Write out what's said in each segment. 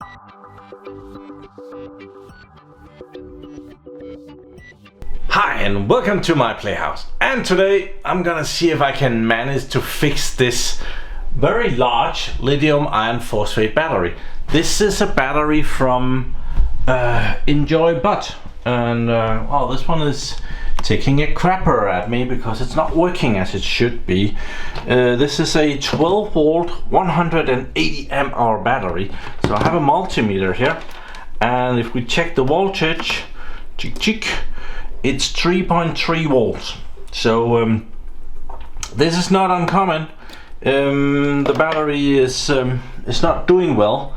Hi and welcome to my playhouse, and today I'm gonna see if I can manage to fix this very large lithium iron phosphate battery. This is a battery from Enjoy But, and well, this one is taking a crapper at me because it's not working as it should be. This is a 12 volt 180 amp hour battery, so I have a multimeter here, and if we check the voltage, it's 3.3 volts. So this is not uncommon. The battery is not doing well.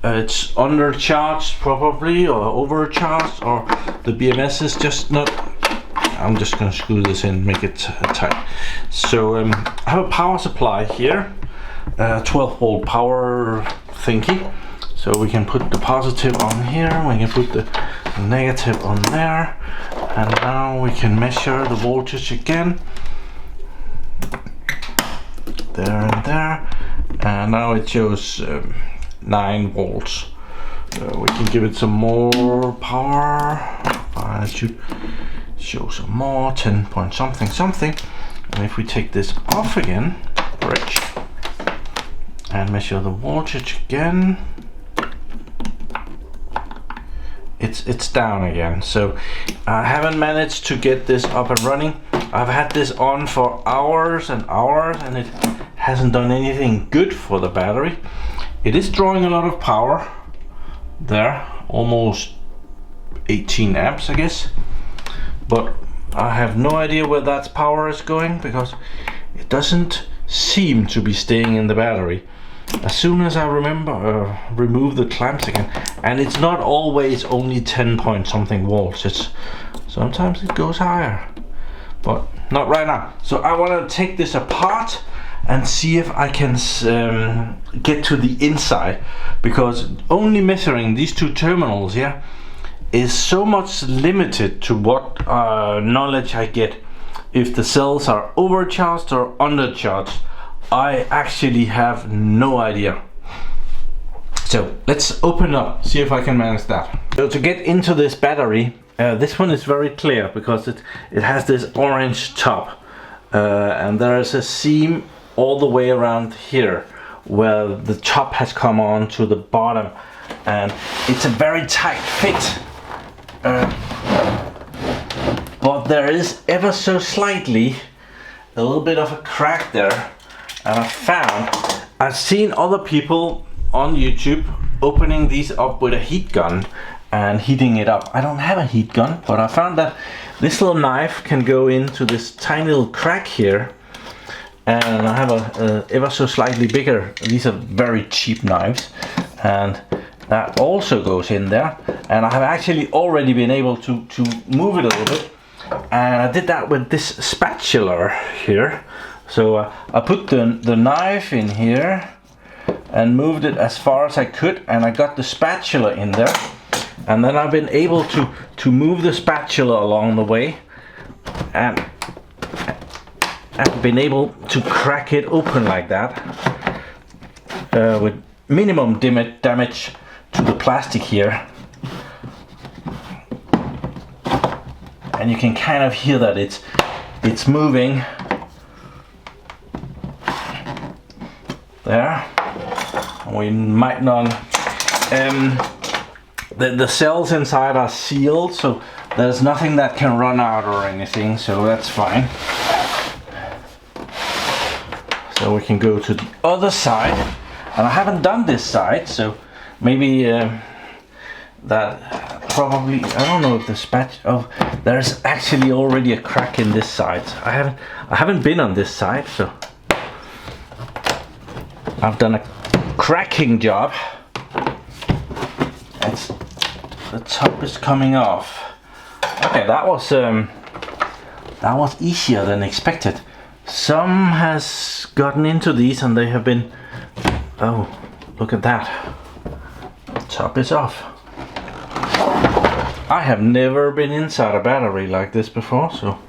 It's undercharged probably, or overcharged, or the BMS is just not. I'm just gonna screw this in, make it tight. So I have a power supply here, 12 volt power thingy. So we can put the positive on here, we can put the negative on there, and now we can measure the voltage again. There and there, and now it shows 9 volts. We can give it some more power. It should show some more, 10 point something something. And if we take this off again, bridge, and measure the voltage again, it's down again. So I haven't managed to get this up and running. I've had this on for hours and hours, and it hasn't done anything good for the battery. It is drawing a lot of power there, almost 18 amps I guess, but I have no idea where that power is going because it doesn't seem to be staying in the battery. As soon as I remove the clamps again, and it's not always only 10 point something volts, it's sometimes it goes higher, but not right now. So I want to take this apart and see if I can get to the inside, because only measuring these two terminals here is so much limited to what knowledge I get. If the cells are overcharged or undercharged, I actually have no idea. So let's open up, see if I can manage that. So to get into this battery, this one is very clear because it has this orange top, and there is a seam all the way around here where the top has come on to the bottom, and it's a very tight fit. But there is ever so slightly a little bit of a crack there. And I've seen other people on YouTube opening these up with a heat gun and heating it up. I don't have a heat gun, but I found that this little knife can go into this tiny little crack here, and I have a ever so slightly bigger. These are very cheap knives, and that also goes in there. And I have actually already been able to move it a little bit, and I did that with this spatula here. So I put the knife in here and moved it as far as I could, and I got the spatula in there, and then I've been able to move the spatula along the way, and I've been able to crack it open like that with minimum damage to the plastic here. And you can kind of hear that it's moving. There, we might not. The cells inside are sealed, so there's nothing that can run out or anything, so that's fine. So we can go to the other side, and I haven't done this side, so maybe that probably, I don't know if the there's actually already a crack in this side. I haven't been on this side, so I've done a cracking job. The top is coming off. Okay, that was easier than expected. Some has gotten into these and they have been. Oh, look at that. The top is off. I have never been inside a battery like this before, so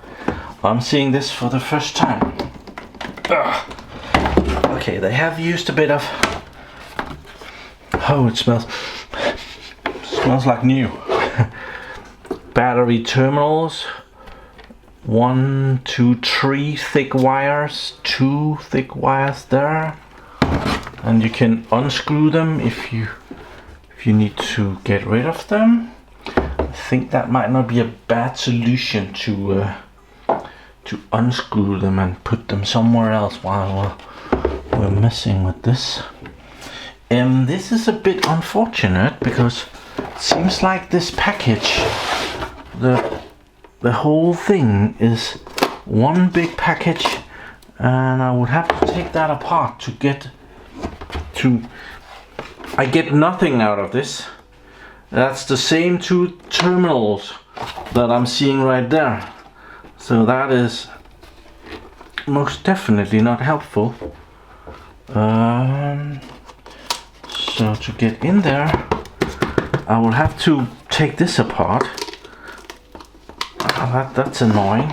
I'm seeing this for the first time. Ugh. Okay, they have used a bit of Oh, it smells like new. Battery terminals. 1, 2, 3 thick wires. 2 thick wires there. And you can unscrew them if you need to get rid of them. I think that might not be a bad solution to unscrew them and put them somewhere else while we're messing with this. This is a bit unfortunate because it seems like this package, the whole thing is one big package, and I would have to take that apart to get to. I get nothing out of this. That's the same 2 terminals that I'm seeing right there. So that is most definitely not helpful. So to get in there, I will have to take this apart. That's annoying.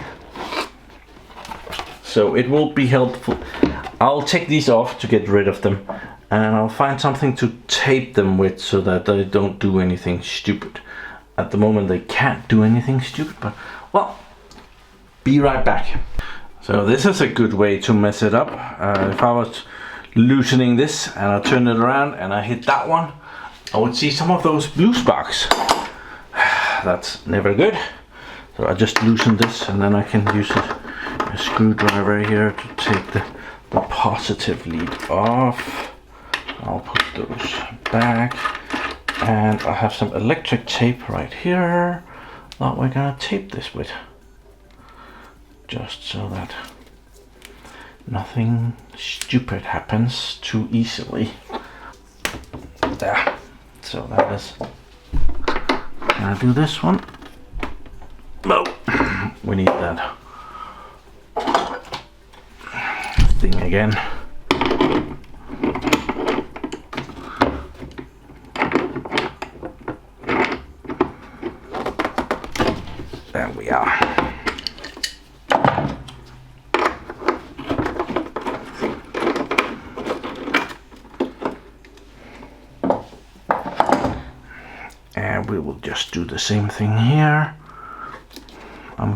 So it will be helpful. I'll take these off to get rid of them, and I'll find something to tape them with so that they don't do anything stupid. At the moment they can't do anything stupid, but well, be right back. So this is a good way to mess it up. If I was loosening this and I turn it around and I hit that one, I would see some of those blue sparks. That's never good. So I just loosen this, and then I can use a screwdriver here to take the positive lead off. I'll put those back, and I have some electric tape right here that we're gonna tape this with, just so that nothing stupid happens too easily. There. So that is. Can I do this one? No. We need that thing again. There we are. And we will just do the same thing here. I'm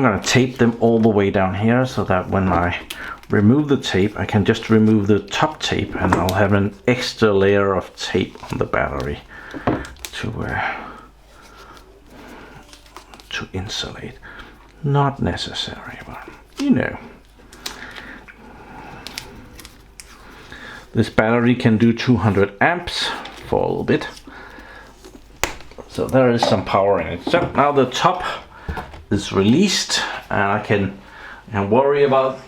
gonna tape them all the way down here so that when I remove the tape, I can just remove the top tape, and I'll have an extra layer of tape on the battery to insulate. Not necessary, but you know. This battery can do 200 amps for a little bit. So there is some power in it. So now the top is released, and I can worry about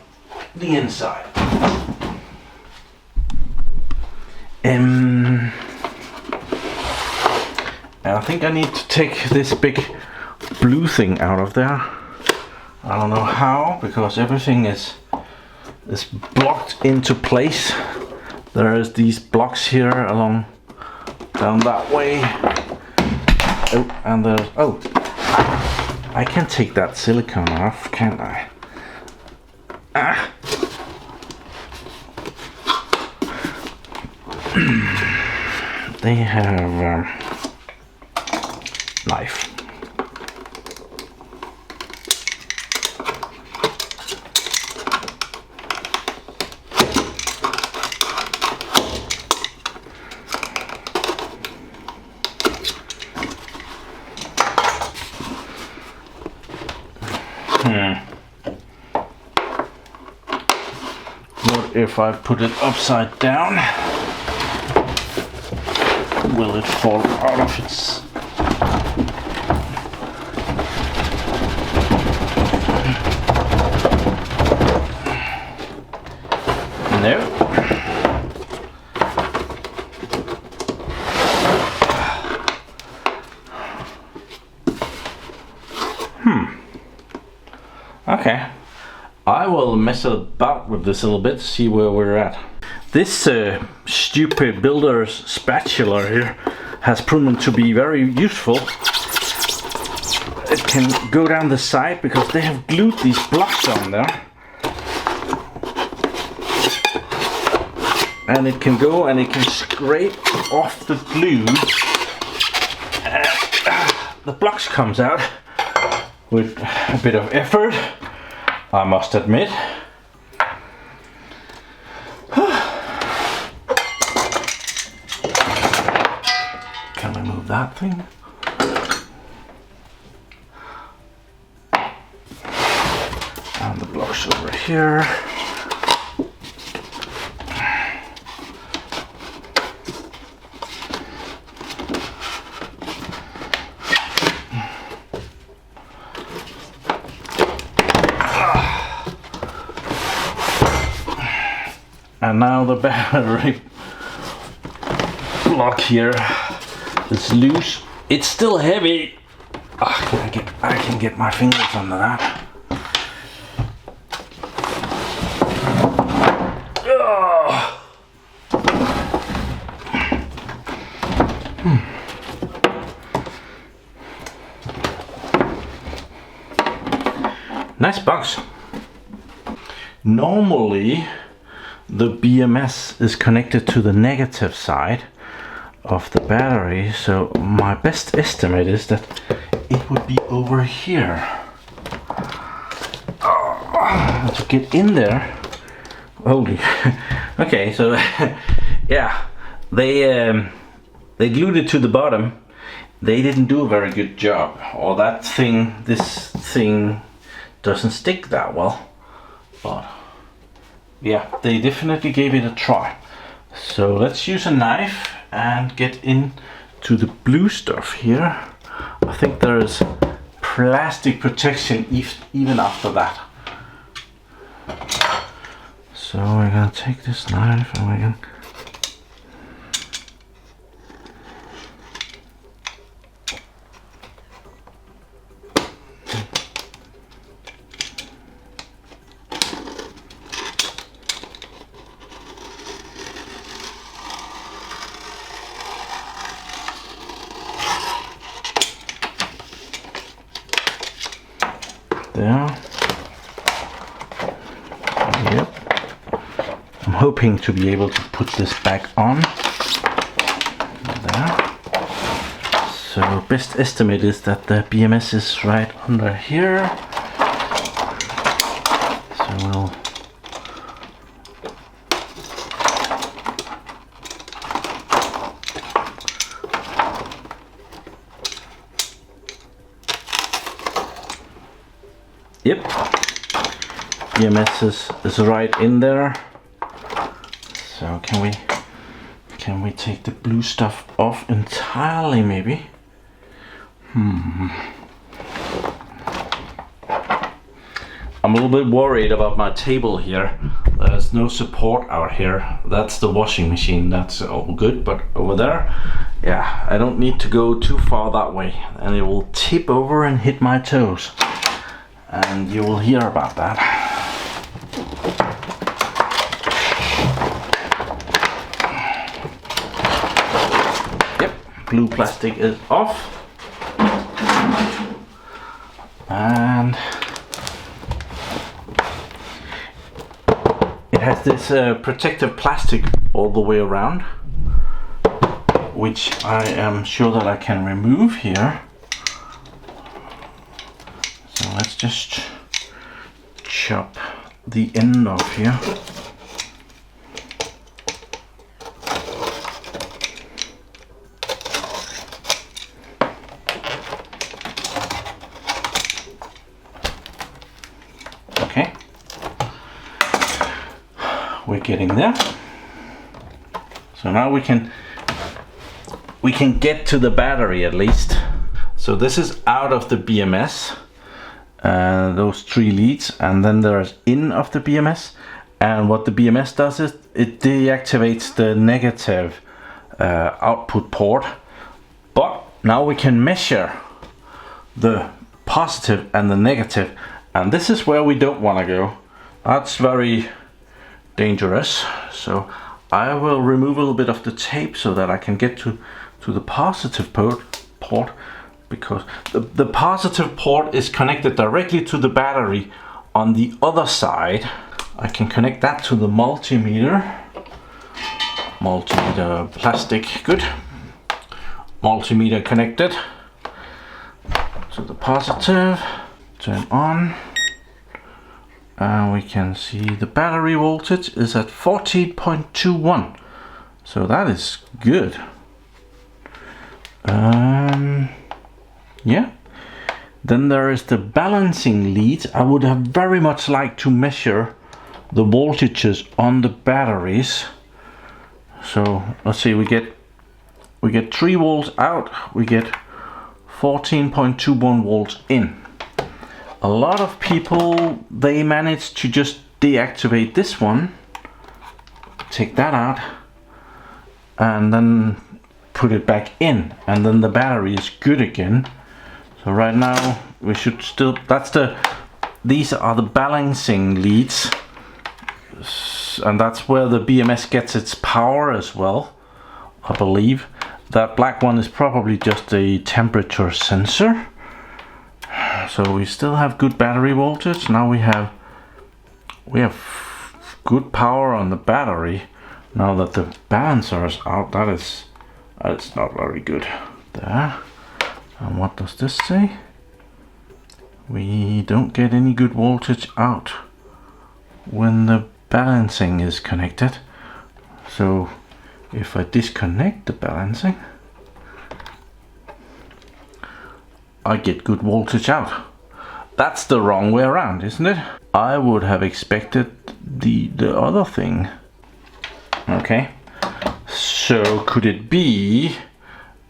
the inside. And I think I need to take this big blue thing out of there. I don't know how, because everything is blocked into place. There is these blocks here along down that way. Oh, and there's, oh, I can take that silicone off, can't I? Ah. They have knife. What if I put it upside down? Will it fall out of its... No. Okay. I will mess about with this a little bit, see where we're at. This stupid builder's spatula here has proven to be very useful. It can go down the side because they have glued these blocks on there. and it can go and it can scrape off the glue. The blocks comes out with a bit of effort, I must admit. Can we move that thing? And the blocks over here. And now the battery block here is loose. It's still heavy. I can get my fingers under that. Nice box. Normally the BMS is connected to the negative side of the battery, so my best estimate is that it would be over here. To get in there, holy. Okay, so yeah, they glued it to the bottom. They didn't do a very good job, or this thing doesn't stick that well, but yeah, they definitely gave it a try. So let's use a knife and get into the blue stuff here. I think there is plastic protection even after that. So we're gonna take this knife and we're gonna there. Yep. I'm hoping to be able to put this back on. There. So best estimate is that the BMS is right under here. So we'll Yep, BMS is right in there. So can we take the blue stuff off entirely maybe? I'm a little bit worried about my table here. There's no support out here. That's the washing machine, that's all good, but over there, yeah, I don't need to go too far that way and it will tip over and hit my toes. And you will hear about that. Yep, blue plastic is off. And it has this protective plastic all the way around, which I am sure that I can remove here. So let's just chop the end off here. Okay, we're getting there. So now we can get to the battery at least. So this is out of the BMS. Those 3 leads, and then there's in of the BMS, and what the BMS does is it deactivates the negative output port, but now we can measure the positive and the negative, and this is where we don't want to go. That's very dangerous, so I will remove a little bit of the tape so that I can get to the positive port. Because the positive port is connected directly to the battery on the other side. I can connect that to the multimeter. multimeter plastic, good. Multimeter connected to the positive, turn on, and we can see the battery voltage is at 40.21, so that is good. Yeah. Then there is the balancing lead. I would have very much liked to measure the voltages on the batteries. So let's see, we get 3 volts out, we get 14.21 volts in. A lot of people, they manage to just deactivate this one, take that out, and then put it back in, and then the battery is good again. So right now we should still, these are the balancing leads, and that's where the BMS gets its power as well, I believe. That black one is probably just a temperature sensor. So we still have good battery voltage. Now we have good power on the battery. Now that the balancer is out, that's not very good. There. And what does this say? We don't get any good voltage out when the balancing is connected. So if I disconnect the balancing, I get good voltage out. That's the wrong way around, isn't it? I would have expected the other thing. Okay, so could it be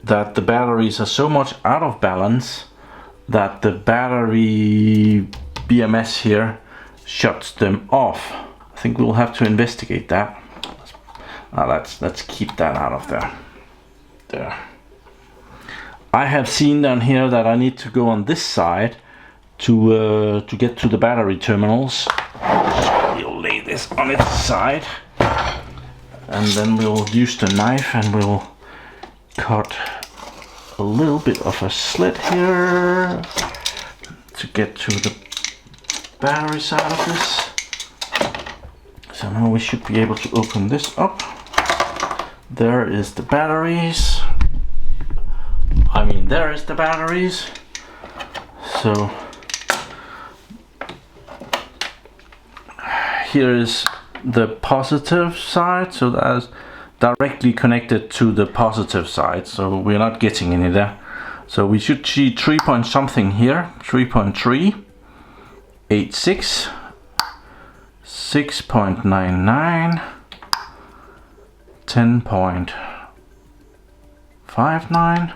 that the batteries are so much out of balance that the battery BMS here shuts them off? I think we'll have to investigate that. Let's keep that out of there. There. I have seen down here that I need to go on this side to get to the battery terminals. We'll lay this on its side, and then we'll use the knife and we'll cut a little bit of a slit here to get to the battery side of this. So now we should be able to open this up. There is the batteries. There is the batteries. So here is the positive side, so that is directly connected to the positive side, so we're not getting any there. So we should see 3 point something here, 3.3, 86, 6.99, 10.59,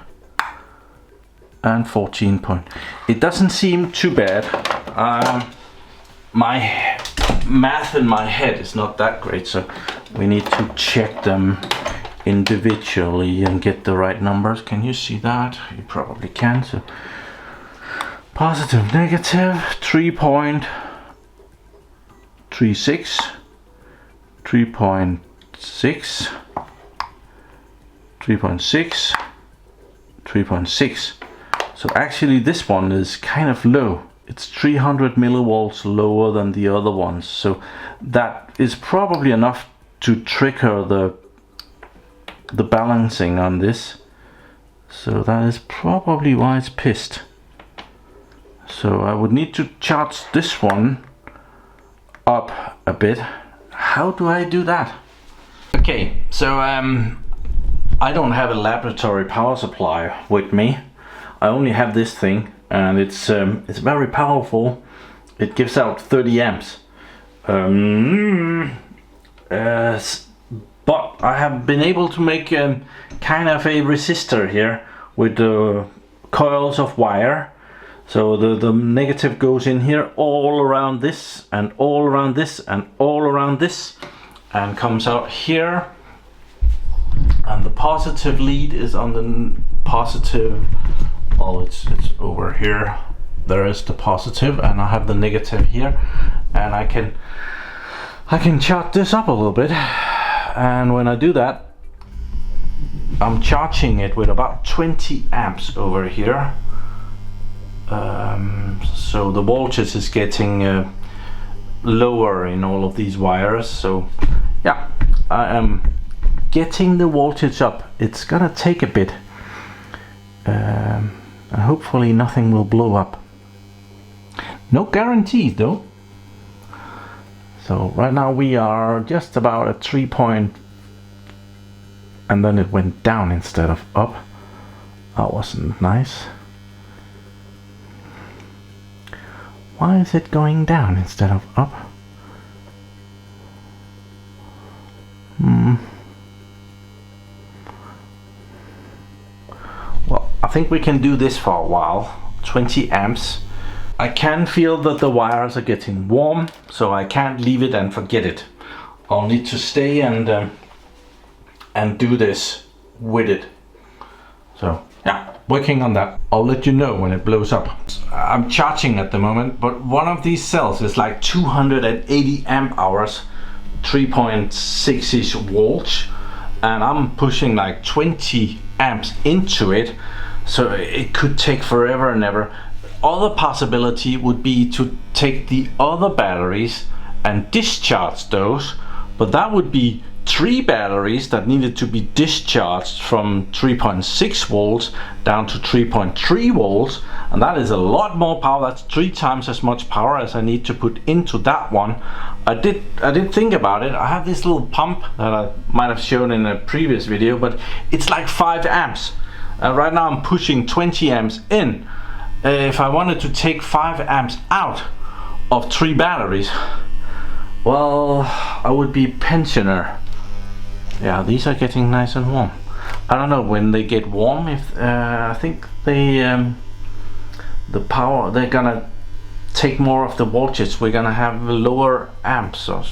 and 14 point. It doesn't seem too bad. My math in my head is not that great, so we need to check them individually and get the right numbers. Can you see that? You probably can. So positive, negative, 3.36, 3.6, 3.6, 3.6. So actually this one is kind of low. It's 300 millivolts lower than the other ones. So that is probably enough to trigger the balancing on this. So that is probably why it's pissed. So I would need to charge this one up a bit. How do I do that? Okay, so I don't have a laboratory power supply with me. I only have this thing, and it's very powerful. It gives out 30 amps. But I have been able to make kind of a resistor here with coils of wire. So the negative goes in here all around this, and all around this, and all around this, and comes out here. And the positive lead is on the positive. Oh, it's over here. There is the positive, and I have the negative here, and I can chart this up a little bit. And when I do that, I'm charging it with about 20 amps over here. So the voltage is getting lower in all of these wires. So yeah, I am getting the voltage up. It's gonna take a bit, and hopefully nothing will blow up. No guarantees though. So right now we are just about at 3 point, and then it went down instead of up. That wasn't nice. Why is it going down instead of up? Well, I think we can do this for a while. 20 amps. I can feel that the wires are getting warm, so I can't leave it and forget it. I'll need to stay and do this with it. So yeah, working on that. I'll let you know when it blows up. I'm charging at the moment, but one of these cells is like 280 amp hours, 3.6-ish volts, and I'm pushing like 20 amps into it, so it could take forever and ever. Other possibility would be to take the other batteries and discharge those, but that would be 3 batteries that needed to be discharged from 3.6 volts down to 3.3 volts, and that is a lot more power. That's 3 times as much power as I need to put into that one. I did think about it. I have this little pump that I might have shown in a previous video, but it's like 5 amps. Right now I'm pushing 20 amps in. If I wanted to take 5 amps out of 3 batteries, well, I would be pensioner. Yeah, these are getting nice and warm. I don't know when they get warm, if I think they the power, they're gonna take more of the voltage. We're gonna have lower amps, or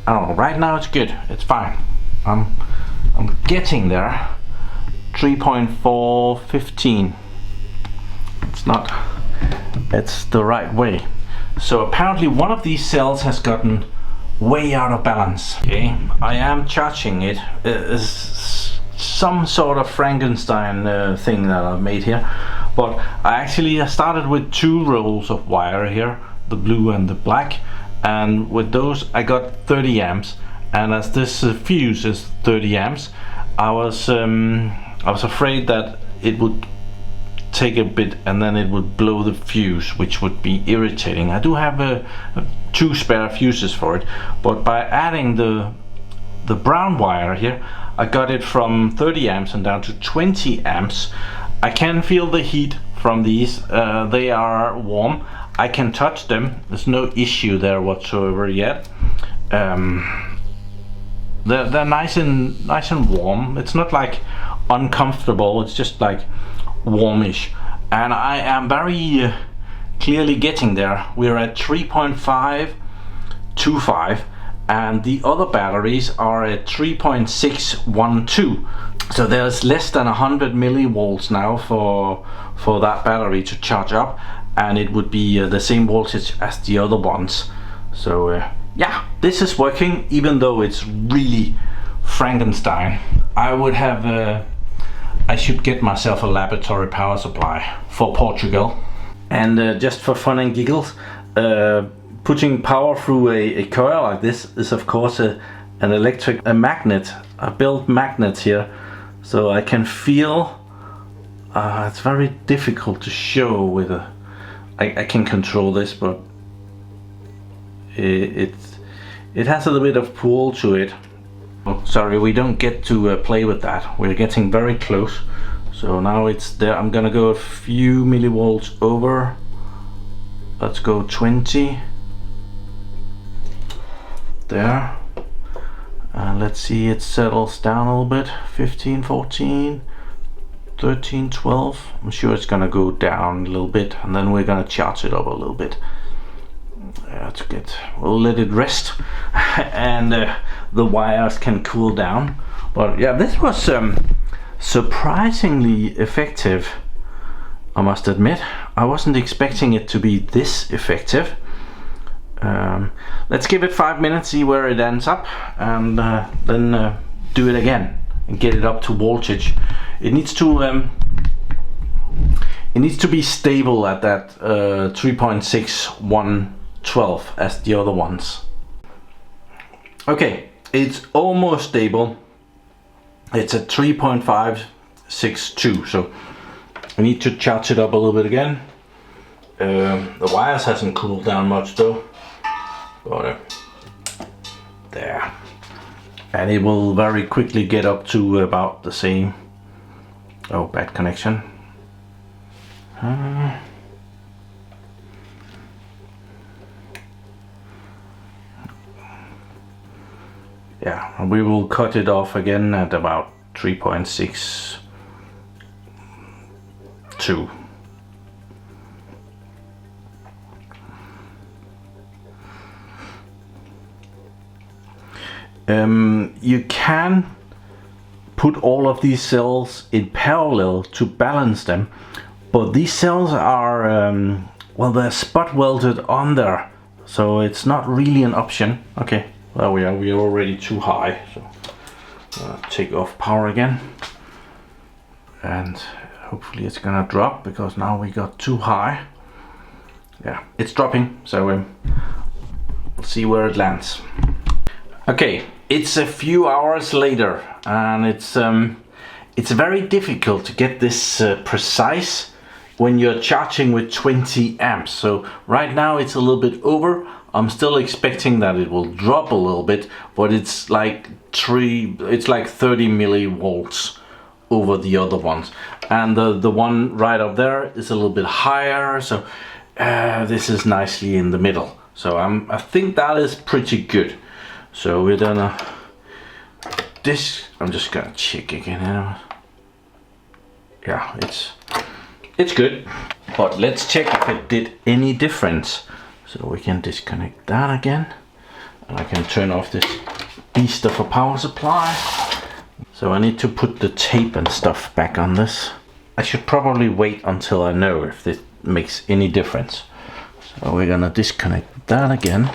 I don't know. Right now it's good, it's fine. I'm getting there. 3.415. It's the right way. So apparently one of these cells has gotten way out of balance. Okay, I am charging it. It's some sort of Frankenstein thing that I've made here, but I started with 2 rolls of wire here, the blue and the black, and with those I got 30 amps, and as this fuse is 30 amps, I was afraid that it would take a bit and then it would blow the fuse, which would be irritating. I do have 2 spare fuses for it, but by adding the brown wire here, I got it from 30 amps and down to 20 amps. I can feel the heat from these. They are warm. I can touch them. There's no issue there whatsoever yet. They're nice and warm. It's not like uncomfortable. It's just like warmish, and I am very clearly getting there. We're at 3.525, and the other batteries are at 3.612. So there's less than 100 millivolts now for that battery to charge up, and it would be the same voltage as the other ones. So yeah, this is working, even though it's really Frankenstein. I should get myself a laboratory power supply for Portugal. And just for fun and giggles, putting power through a coil like this is of course a magnet. I built magnets here, so I can feel. It's very difficult to show with a. I can control this, but it has a little bit of pull to it. Oh, sorry, we don't get to play with that. We're getting very close. So now it's there. I'm gonna go a few millivolts over. Let's go 20. There. And let's see, it settles down a little bit. 15, 14, 13, 12. I'm sure it's gonna go down a little bit, and then we're gonna charge it up a little bit. We'll let it rest and the wires can cool down. But yeah, this was surprisingly effective, I must admit. I wasn't expecting it to be this effective. Let's give it 5 minutes, see where it ends up, and then do it again and get it up to voltage. It needs to be stable at that 3.6112 as the other ones. Okay, it's almost stable. It's at 3.562, so I need to charge it up a little bit again. The wires hasn't cooled down much though, but there, and it will very quickly get up to about the same. Oh, bad connection. Yeah, we will cut it off again at about 3.62. You can put all of these cells in parallel to balance them, but these cells are well, they're spot welded on there, so it's not really an option. Okay, well, we are already too high, so take off power again, and hopefully it's gonna drop, because now we got too high. Yeah, it's dropping, so we'll see where it lands. Okay, it's a few hours later, and it's very difficult to get this precise when you're charging with 20 amps. So right now it's a little bit over. I'm still expecting that it will drop a little bit, but it's like 30 millivolts over the other ones, and the one right up there is a little bit higher. So this is nicely in the middle. So I think that is pretty good. So we're gonna I'm just gonna check again. Yeah, it's good, but let's check if it did any difference. So we can disconnect that again, and I can turn off this beast of a power supply. So I need to put the tape and stuff back on this. I should probably wait until I know if this makes any difference. So we're gonna disconnect that again.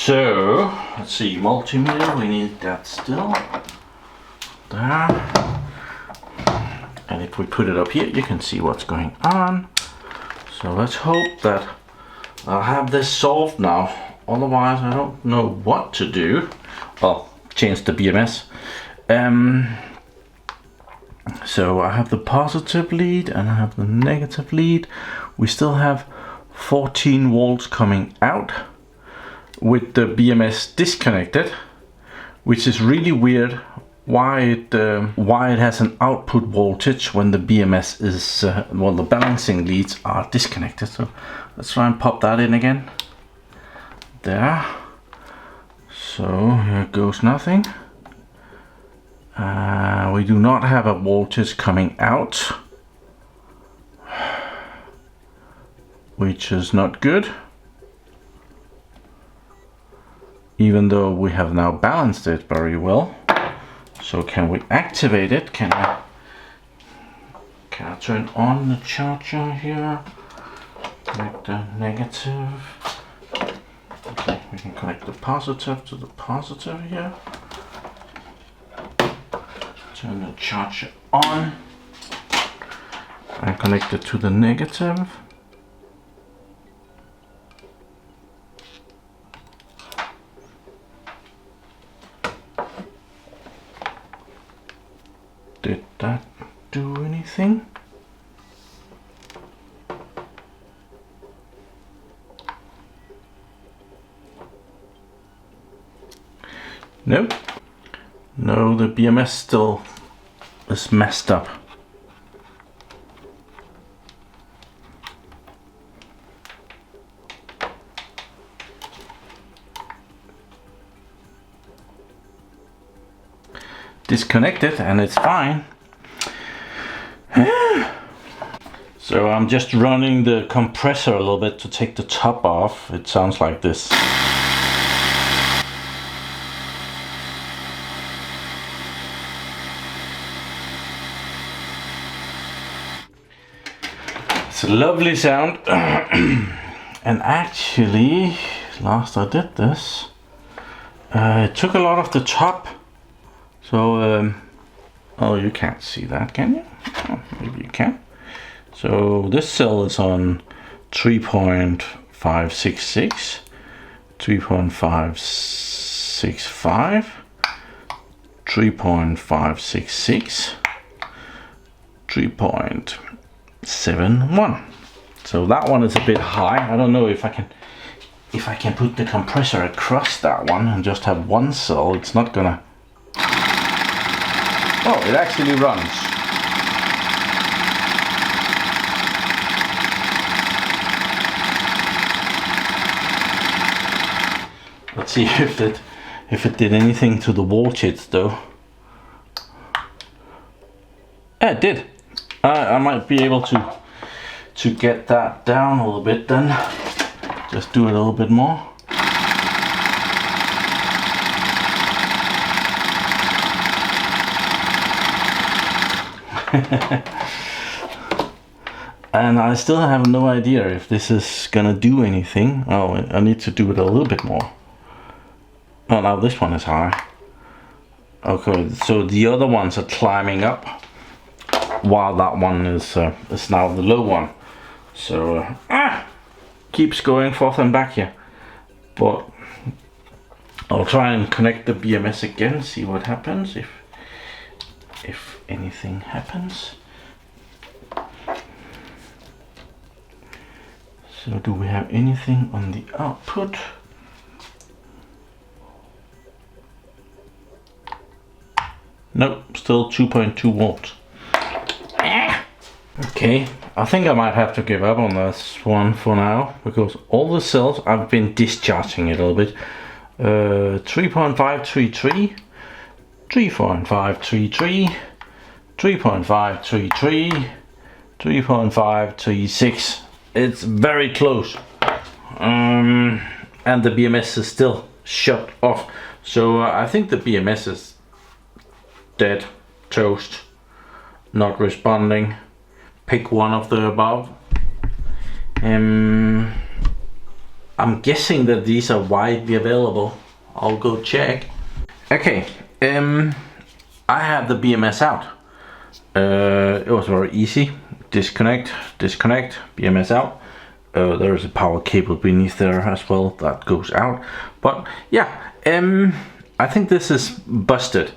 So let's see, multimeter, we need that still there, and if we put it up here you can see what's going on. So let's hope that I'll have this solved now, otherwise I don't know what to do. Well, change the BMS. So I have the positive lead and I have the negative lead. We still have 14 volts coming out with the BMS disconnected, which is really weird. Why it has an output voltage when the BMS is well, the balancing leads are disconnected. So let's try and pop that in again. There. So here goes nothing. We do not have a voltage coming out, which is not good. Even though we have now balanced it very well. So can we activate it? Can I turn on the charger here? Connect the negative. Okay, we can connect the positive to the positive here. Turn the charger on and connect it to the negative. Did that do anything? Nope. No, the BMS still is messed up. Disconnected and it's fine. So I'm just running the compressor a little bit to take the top off. It sounds like this. It's a lovely sound. And actually, last I did this, it took a lot of the top. So, oh, you can't see that, can you? Oh, maybe you can. So this cell is on 3.5 3.566, 3.565, 3.566, 3.71. So that one is a bit high. I don't know if I can put the compressor across that one and just have one cell. It's not gonna. Oh, it actually runs. Let's see if it did anything to the voltage though. Yeah, it did. I might be able to get that down a little bit then. Just do it a little bit more. And I still have no idea if this is gonna do anything. Oh, I need to do it a little bit more. Oh, now this one is high. Okay, so the other ones are climbing up, while that one is now the low one. So keeps going forth and back here. But I'll try and connect the BMS again, see what happens, if anything happens. So do we have anything on the output? Nope, still 2.2 volts. Okay, I think I might have to give up on this one for now, because all the cells, I've been discharging it a little bit. 3.533, 3.533, 3.533, 3.536. It's very close. And the BMS is still shut off. So I think the BMS is dead, toast, not responding. Pick one of the above. I'm guessing that these are widely available. I'll go check. Okay, I have the BMS out. It was very easy. Disconnect, disconnect, BMS out. There is a power cable beneath there as well that goes out. But yeah, I think this is busted.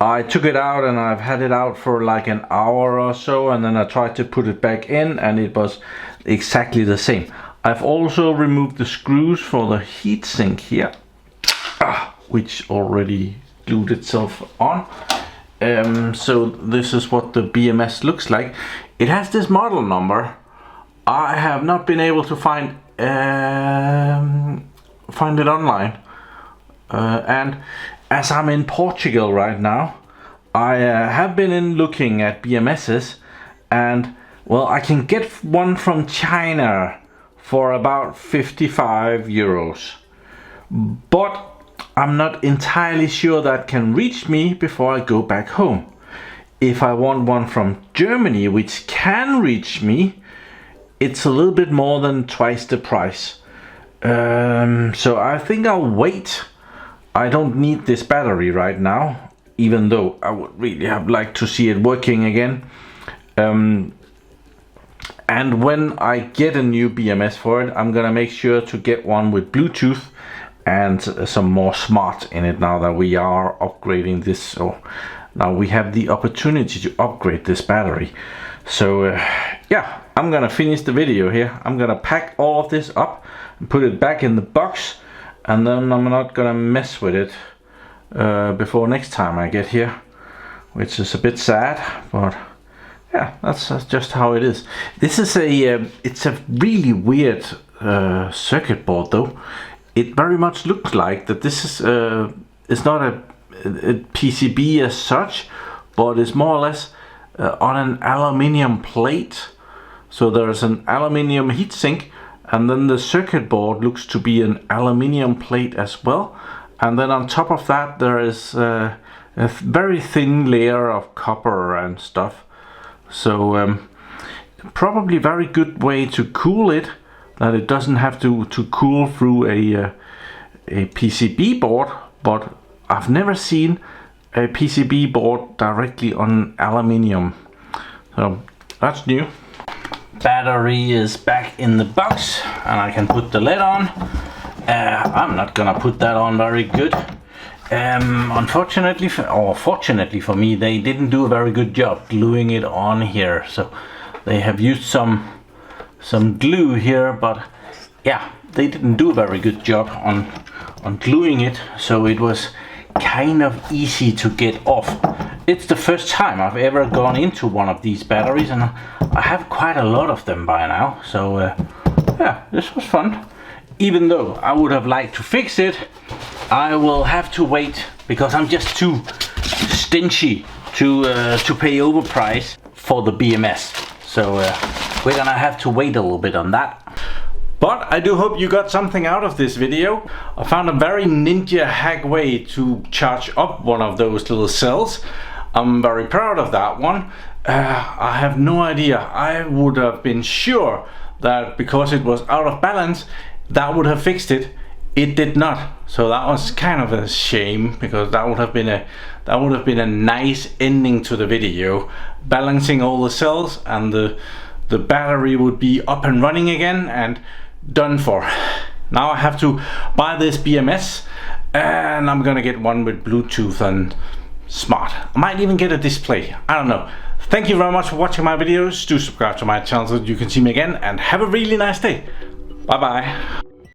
I took it out and I've had it out for like an hour or so, and then I tried to put it back in and it was exactly the same. I've also removed the screws for the heatsink here, which already glued itself on. So this is what the BMS looks like. It has this model number. I have not been able to find it online, and as I'm in Portugal right now, I have been in looking at BMSs, and well, I can get one from China for about 55 euros, but I'm not entirely sure that can reach me before I go back home. If I want one from Germany, which can reach me, it's a little bit more than twice the price. So I think I'll wait. I don't need this battery right now, even though I would really have liked to see it working again. And when I get a new BMS for it, I'm gonna make sure to get one with Bluetooth and some more smart in it, now that we are upgrading this. So now we have the opportunity to upgrade this battery. So yeah, I'm gonna finish the video here. I'm gonna pack all of this up and put it back in the box, and then I'm not gonna mess with it before next time I get here, which is a bit sad, but yeah, that's just how it is. This is it's a really weird circuit board though. It very much looks like that this is not a PCB as such, but it's more or less on an aluminium plate. So there's an aluminium heatsink, and then the circuit board looks to be an aluminium plate as well. And then on top of that there is a very thin layer of copper and stuff. So probably very good way to cool it, that it doesn't have to cool through a PCB board. But I've never seen a PCB board directly on aluminium, so that's new. battery is back in the box and I can put the lid on. I'm not gonna put that on very good. Unfortunately, or fortunately for me, they didn't do a very good job gluing it on here. So they have used some glue here, but yeah, they didn't do a very good job on gluing it. So it was kind of easy to get off. It's the first time I've ever gone into one of these batteries, and I have quite a lot of them by now. So yeah, this was fun. Even though I would have liked to fix it, I will have to wait because I'm just too stingy to pay overprice for the BMS. So we're gonna have to wait a little bit on that. But I do hope you got something out of this video. I found a very ninja hack way to charge up one of those little cells. I'm very proud of that one. I have no idea. I would have been sure that because it was out of balance, that would have fixed it. It did not. So that was kind of a shame, because that would have been a nice ending to the video. Balancing all the cells, and the battery would be up and running again and done for. Now I have to buy this BMS, and I'm gonna get one with Bluetooth and smart. I might even get a display. I don't know. Thank you very much for watching my videos. Do subscribe to my channel so you can see me again, and have a really nice day. Bye bye.